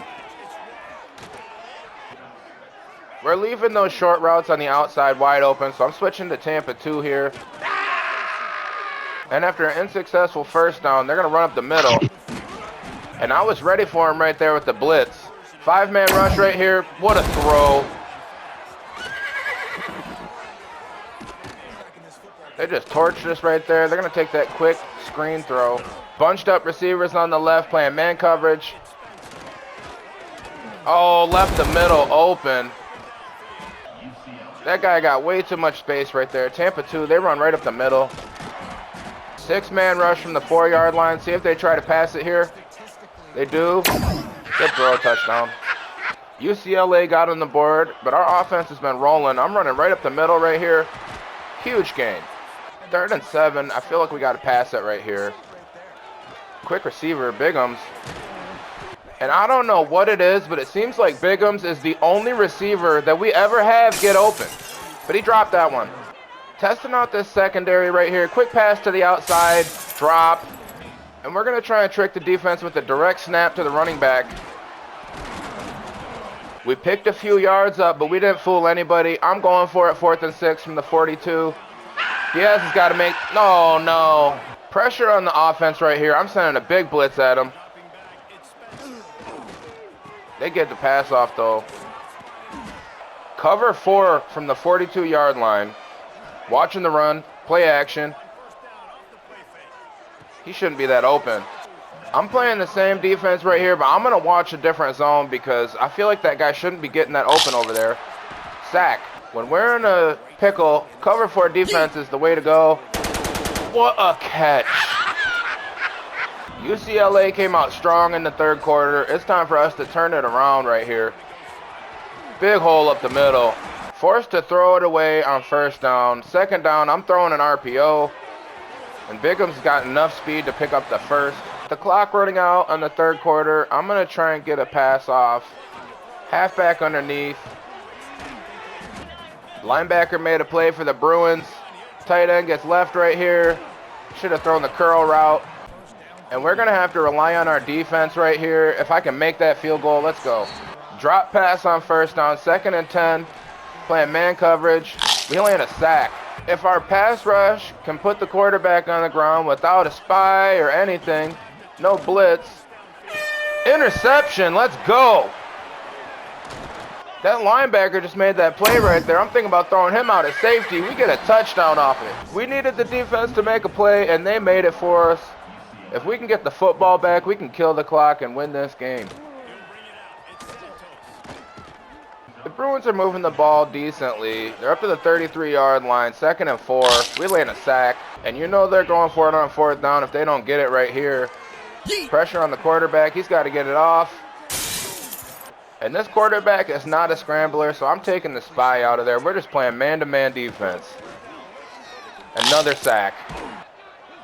We're leaving those short routes on the outside wide open, so I'm switching to Tampa 2 here. And after an unsuccessful 1st down, they're going to run up the middle. And I was ready for him right there with the blitz. 5-man rush right here. What a throw. They just torched us right there. They're going to take that quick screen throw. Bunched up receivers on the left playing man coverage. Oh, left the middle open. That guy got way too much space right there. Tampa 2, they run right up the middle. 6-man rush from the 4-yard line. See if they try to pass it here. They do. Good throw, touchdown. UCLA got on the board, but our offense has been rolling. I'm running right up the middle right here. Huge gain. 3rd and 7. I feel like we got to pass it right here. Quick receiver, Biggums. And I don't know what it is, but it seems like Biggums is the only receiver that we ever have get open. But he dropped that one. Testing out this secondary right here. Quick pass to the outside. Drop. And we're going to try and trick the defense with a direct snap to the running back. We picked a few yards up, but we didn't fool anybody. I'm going for it 4th and 6 from the 42. Diaz has got to make... No. Pressure on the offense right here. I'm sending a big blitz at him. They get the pass off, though. Cover 4 from the 42-yard line. Watching the run. Play action. He shouldn't be that open. I'm playing the same defense right here, but I'm going to watch a different zone because I feel like that guy shouldn't be getting that open over there. Sack. When we're in a pickle, cover 4 defense is the way to go. What a catch. UCLA came out strong in the 3rd quarter. It's time for us to turn it around right here. Big hole up the middle. Forced to throw it away on first down. Second down, I'm throwing an RPO. And Bigham's got enough speed to pick up the first. The clock running out on the third quarter. I'm going to try and get a pass off. Halfback underneath. Linebacker made a play for the Bruins. Tight end gets left right here. Should have thrown the curl route. And we're going to have to rely on our defense right here. If I can make that field goal, let's go. Drop pass on first down, 2nd and 10. Playing man coverage. We land a sack. If our pass rush can put the quarterback on the ground without a spy or anything, no blitz. Interception, let's go. That linebacker just made that play right there. I'm thinking about throwing him out at safety. We get a touchdown off it. We needed the defense to make a play, and they made it for us. If we can get the football back, we can kill the clock and win this game. The Bruins are moving the ball decently. They're up to the 33-yard line, 2nd and 4. We land a sack. And you know they're going for it on 4th down if they don't get it right here. Pressure on the quarterback. He's got to get it off. And this quarterback is not a scrambler, so I'm taking the spy out of there. We're just playing man-to-man defense. Another sack.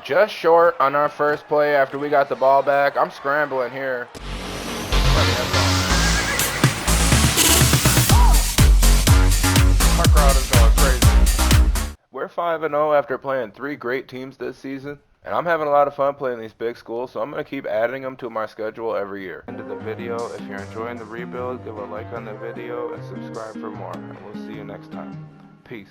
Just short on our first play after we got the ball back. I'm scrambling here. Our crowd is going crazy. We're 5-0 after playing 3 great teams this season. And I'm having a lot of fun playing these big schools, so I'm going to keep adding them to my schedule every year. End of the video. If you're enjoying the rebuild, give a like on the video and subscribe for more. And we'll see you next time. Peace.